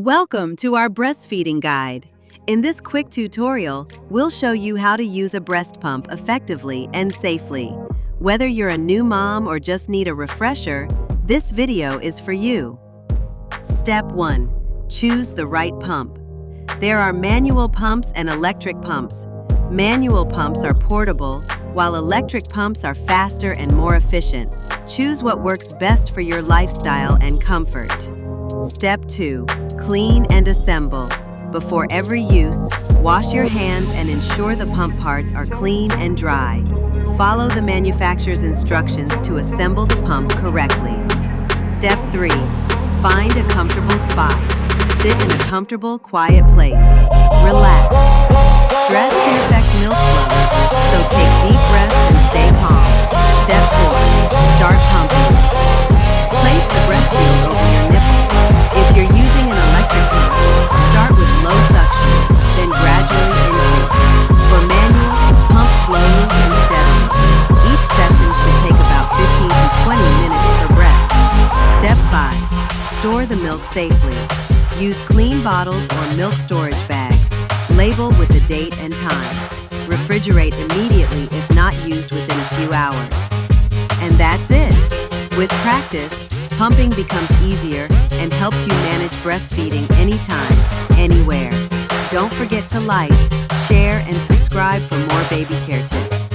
Welcome to our breastfeeding guide. In this quick tutorial, we'll show you how to use a breast pump effectively and safely. Whether you're a new mom or just need a refresher, this video is for you. Step 1. Choose the right pump. There are manual pumps and electric pumps. Manual pumps are portable, while electric pumps are faster and more efficient. Choose what works best for your lifestyle and comfort. Step 2. Clean and assemble. Before every use, wash your hands and ensure the pump parts are clean and dry. Follow the manufacturer's instructions to assemble the pump correctly. Step 3. Find a comfortable spot. Sit in a comfortable, quiet place. Relax. Stress can affect milk flow, so take deep breaths and stay calm. Step 4. Start pumping. Place the breast shield over your nipple. If you're using an electric pump, start with low suction, then gradually increase. For manual, pump slowly and steadily. Each session should take about 15 to 20 minutes per breast. Step 5. Store the milk safely. Use clean bottles or milk storage bags. Label with the date and time. Refrigerate immediately if not used within a few hours. And that's it. With practice, pumping becomes easier and helps you manage breastfeeding anytime, anywhere. Don't forget to like, share, and subscribe for more baby care tips.